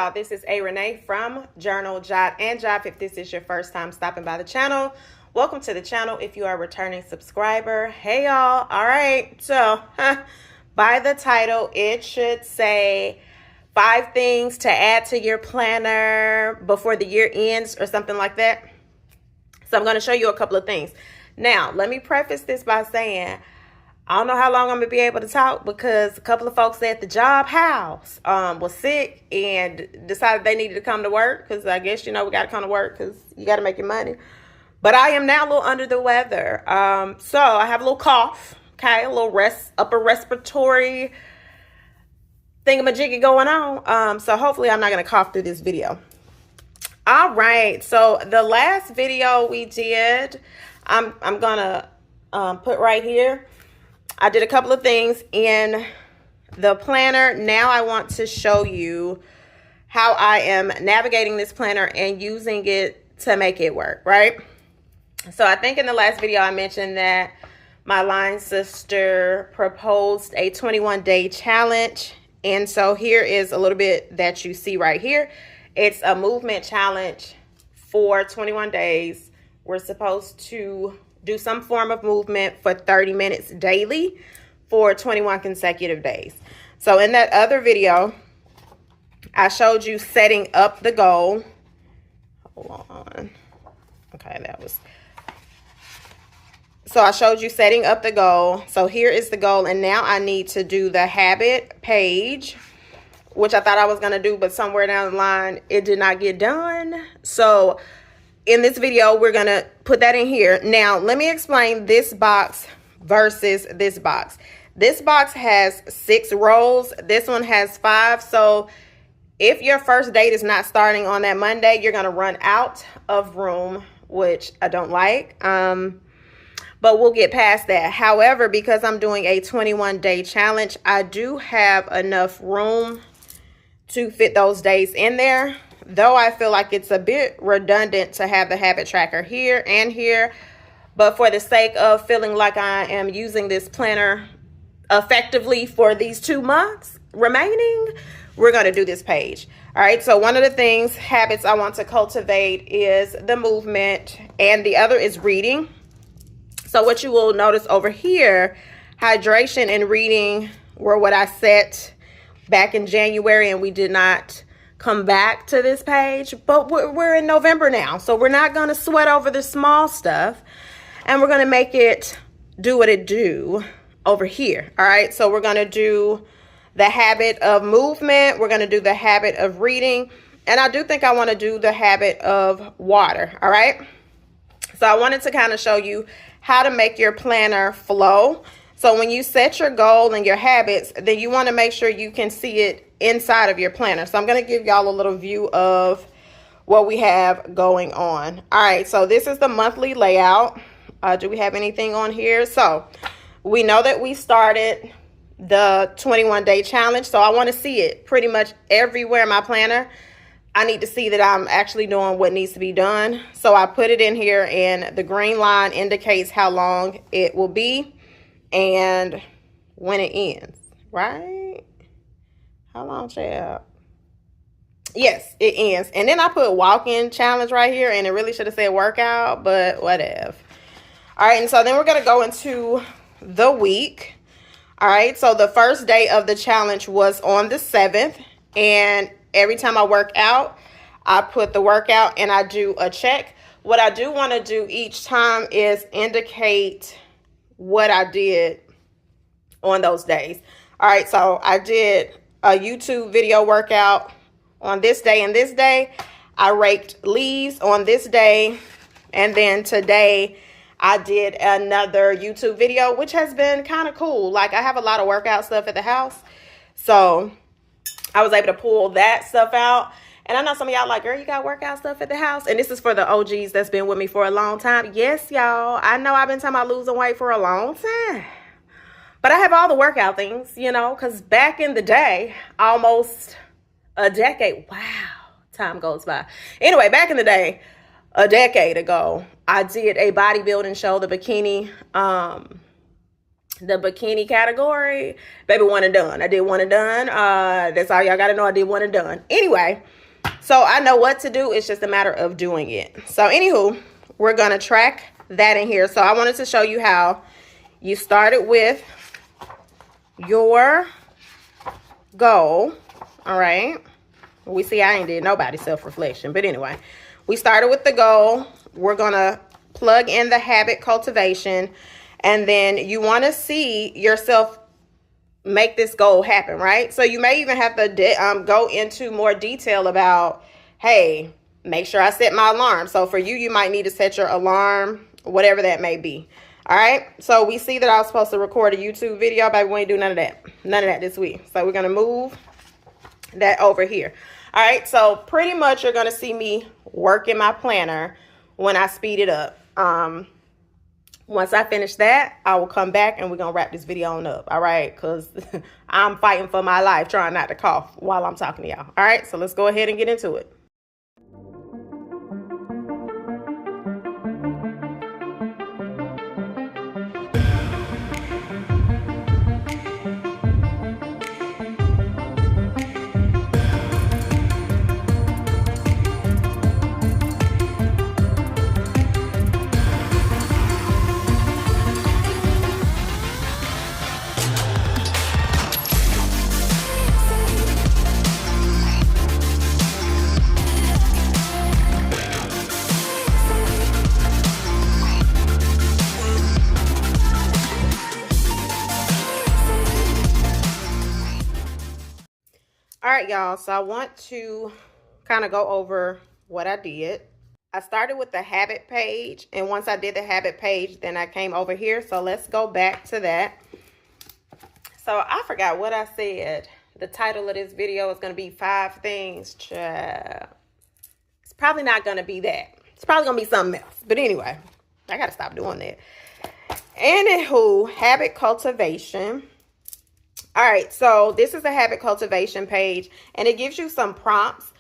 y'all, this is A Renee from Journal, Jot, and Job. If this is your first time stopping by the channel, welcome to the channel. If you are a returning subscriber, hey y'all. All right, so by the title, it should say 5 things to add to your planner before the year ends or something like that. So I'm going to show you a couple of things. Now, let me preface this by saying, I don't know how long I'm going to be able to talk because a couple of folks at the job house was sick and decided they needed to come to work because I guess, you know, we got to come to work because you got to make your money. But I am now a little under the weather. So I have a little cough, okay, a little upper respiratory thingamajiggy going on. So hopefully I'm not going to cough through this video. All right, so the last video we did, I'm going to put right here. I did a couple of things in the planner. Now I want to show you how I am navigating this planner and using it to make it work, right? So I think in the last video I mentioned that my line sister proposed a 21-day challenge. And so here is a little bit that you see right here. It's a movement challenge for 21 days. We're supposed to do some form of movement for 30 minutes daily for 21 consecutive days. So in that other video, I showed you setting up the goal. Hold on. Okay, so I showed you setting up the goal. So here is the goal, and now I need to do the habit page, which I thought I was going to do, but somewhere down the line, it did not get done. So in this video, we're going to put that in here. Now, let me explain this box versus this box. This box has 6 rows. This one has 5. So if your first date is not starting on that Monday, you're going to run out of room, which I don't like. But we'll get past that. However, because I'm doing a 21-day challenge, I do have enough room to fit those days in there. Though I feel like it's a bit redundant to have the habit tracker here and here. But for the sake of feeling like I am using this planner effectively for these 2 months remaining, we're going to do this page. All right, so one of the habits I want to cultivate is the movement, and the other is reading. So what you will notice over here, hydration and reading were what I set back in January, and we did not come back to this page, but we're in November now, so we're not going to sweat over the small stuff, and we're going to make it do what it do over here. All right, so we're going to do the habit of movement, we're going to do the habit of reading, and I do think I want to do the habit of water. All right, so I wanted to kind of show you how to make your planner flow. So when you set your goal and your habits, then you want to make sure you can see it inside of your planner. So I'm going to give y'all a little view of what we have going on. All right, so this is the monthly layout. Do we have anything on here? So we know that we started the 21-day challenge. So I want to see it pretty much everywhere in my planner. I need to see that I'm actually doing what needs to be done. So I put it in here, and the green line indicates how long it will be and when it ends, right? How long, child? Yes, it ends. And then I put walk-in challenge right here, and it really should have said workout, but whatever. All right, and so then we're going to go into the week. All right, so the first day of the challenge was on the 7th, and every time I work out, I put the workout and I do a check. What I do want to do each time is indicate what I did on those days. All right, so I did a YouTube video workout on this day and this day. I raked leaves on this day, and then today I did another YouTube video, which has been kind of cool. Like, I have a lot of workout stuff at the house, so I was able to pull that stuff out. And I know some of y'all like, girl, you got workout stuff at the house? And this is for the OGs that's been with me for a long time. Yes, y'all. I know I've been talking about losing weight for a long time. But I have all the workout things, you know, because back in the day, almost a decade. Wow, time goes by. Anyway, back in the day, a decade ago, I did a bodybuilding show, the bikini the bikini category, baby, one and done. I did one and done. That's all y'all gotta know. I did one and done. Anyway, so I know what to do. It's just a matter of doing it. So anywho, we're gonna track that in here. So I wanted to show you how you started with your goal. All right. We see I ain't did nobody self-reflection, but anyway, we started with the goal. We're gonna plug in the habit cultivation, and then you want to see yourself make this goal happen, right? So you may even have to go into more detail about, hey, make sure I set my alarm. So for you, you might need to set your alarm, whatever that may be. All right. So we see that I was supposed to record a YouTube video, but we ain't do none of that. None of that this week. So we're going to move that over here. All right. So pretty much you're going to see me working my planner when I speed it up. Once I finish that, I will come back and we're going to wrap this video on up. All right. Because I'm fighting for my life, trying not to cough while I'm talking to y'all. All right. So let's go ahead and get into it. All right, y'all. So I want to kind of go over what I did. I started with the habit page, and once I did the habit page, then I came over here. So let's go back to that. So I forgot what I said. The title of this video is going to be 5 things. It's probably not going to be that. It's probably going to be something else. But anyway, I got to stop doing that. Anywho, habit cultivation. All right, so this is the habit cultivation page, and it gives you some prompts.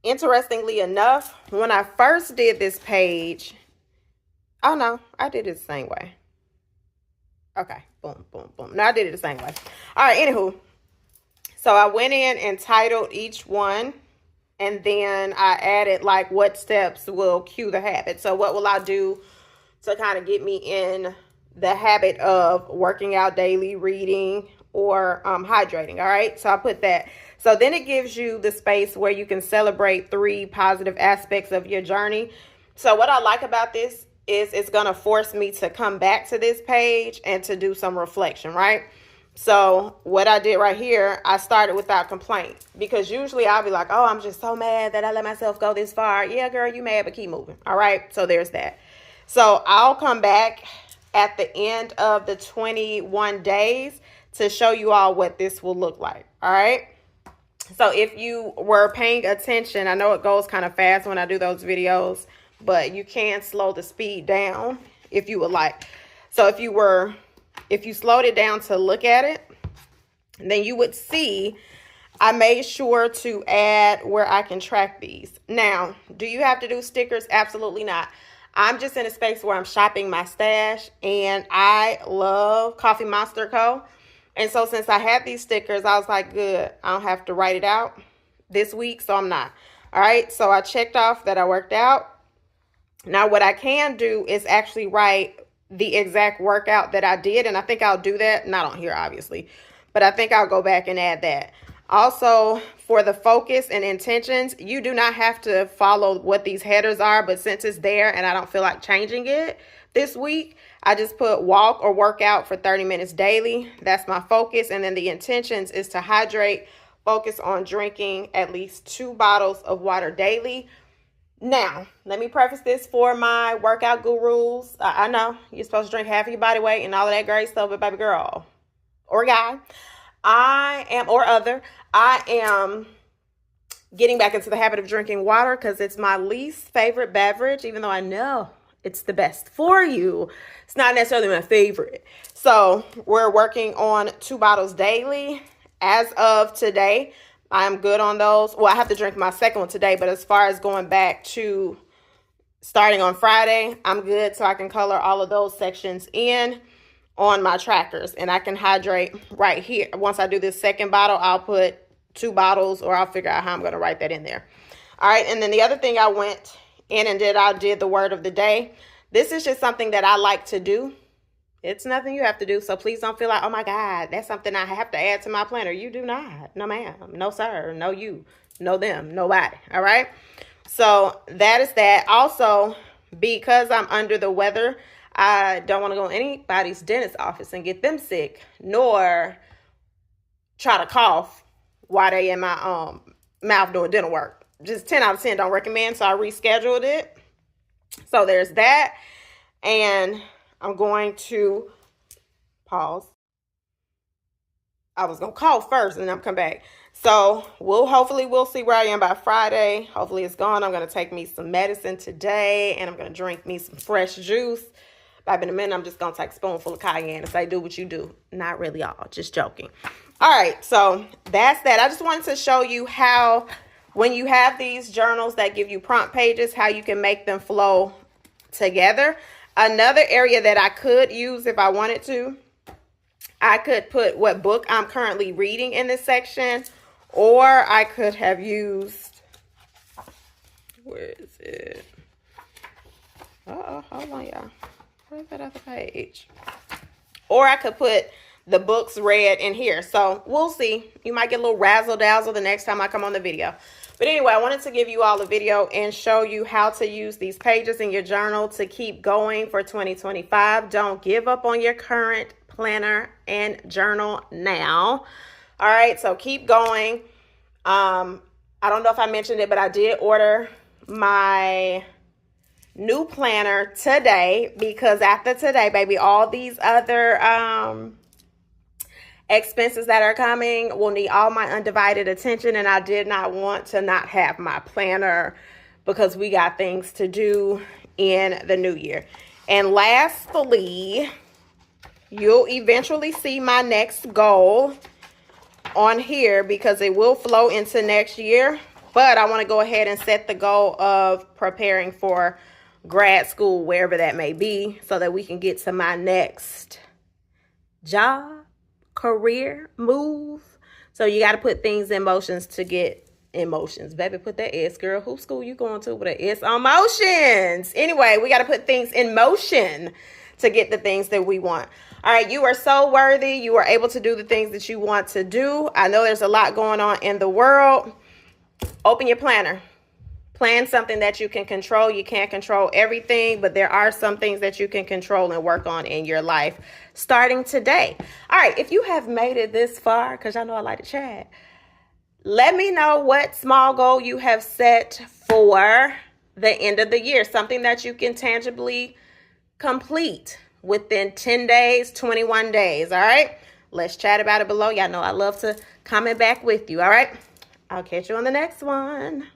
Interestingly enough, when I first did this page, oh no, I did it the same way. Okay, boom, boom, boom. No, I did it the same way. All right, anywho, so I went in and titled each one, and then I added like what steps will cue the habit. So what will I do to kind of get me in the habit of working out daily, reading, or hydrating. All right, so I put that. So then it gives you the space where you can celebrate 3 positive aspects of your journey. So what I like about this is it's going to force me to come back to this page and to do some reflection, right? So what I did right here, I started without complaint, because usually I'll be like, oh, I'm just so mad that I let myself go this far. Yeah, girl, you mad, but keep moving. All right, so there's that. So I'll come back at the end of the 21 days to show you all what this will look like. All right. So if you were paying attention, I know it goes kind of fast when I do those videos, but you can slow the speed down if you would like. So if you slowed it down to look at it, then you would see I made sure to add where I can track these. Now, do you have to do stickers? Absolutely not. I'm just in a space where I'm shopping my stash, and I love Coffee Monster Co. And so since I had these stickers, I was like, good, I don't have to write it out this week, so I'm not. All right, so I checked off that I worked out. Now what I can do is actually write the exact workout that I did, and I think I'll do that, not on here obviously, but I think I'll go back and add that. Also, for the focus and intentions, you do not have to follow what these headers are, but since it's there and I don't feel like changing it this week, I just put walk or work out for 30 minutes daily. That's my focus. And then the intentions is to hydrate, focus on drinking at least 2 bottles of water daily. Now, let me preface this for my workout gurus. I know you're supposed to drink half of your body weight and all of that great stuff, but baby girl or guy, I am getting back into the habit of drinking water because it's my least favorite beverage, even though I know it's the best for you. It's not necessarily my favorite. So we're working on 2 bottles daily. As of today, I'm good on those. Well, I have to drink my second one today, but as far as going back to starting on Friday, I'm good. So I can color all of those sections in. on my trackers, and I can hydrate right here. Once I do this second bottle, I'll put 2 bottles, or I'll figure out how I'm going to write that in there. All right, and then the other thing I went in and did the word of the day. This is just something that I like to do. It's nothing you have to do, so please don't feel like, oh my God, that's something I have to add to my planner. You do not. No ma'am, no sir, no you, no them, nobody. All right, so that is that. Also, because I'm under the weather, I don't want to go in anybody's dentist office and get them sick, nor try to cough while they in my mouth doing dental work. Just 10 out of 10 don't recommend, so I rescheduled it. So there's that. And I'm going to pause. I was going to call first and then I'm come back. So hopefully we'll see where I am by Friday. Hopefully it's gone. I'm going to take me some medicine today, and I'm going to drink me some fresh juice. But in a minute, I'm just going to take a spoonful of cayenne and say, do what you do. Not really all, just joking. All right, so that's that. I just wanted to show you how, when you have these journals that give you prompt pages, how you can make them flow together. Another area that I could use if I wanted to, I could put what book I'm currently reading in this section, or I could have used, where is it? Uh-oh, hold on, y'all. Where's that other page? Or I could put the books read in here. So we'll see. You might get a little razzle dazzle the next time I come on the video. But anyway, I wanted to give you all a video and show you how to use these pages in your journal to keep going for 2025. Don't give up on your current planner and journal now. All right, so keep going. I don't know if I mentioned it, but I did order my new planner today, because after today, baby, all these other expenses that are coming will need all my undivided attention, and I did not want to not have my planner because we got things to do in the new year. And lastly, you'll eventually see my next goal on here because it will flow into next year, but I want to go ahead and set the goal of preparing for grad school, wherever that may be, so that we can get to my next job, career, move. So you got to put things in motions to get emotions. Baby, put that S, girl. Who school you going to with an S on motions? Anyway, we got to put things in motion to get the things that we want. All right, you are so worthy. You are able to do the things that you want to do. I know there's a lot going on in the world. Open your planner. Plan something that you can control. You can't control everything, but there are some things that you can control and work on in your life starting today. All right, if you have made it this far, because I know I like to chat, let me know what small goal you have set for the end of the year. Something that you can tangibly complete within 10 days, 21 days. All right, let's chat about it below. Y'all know I love to comment back with you. All right, I'll catch you on the next one.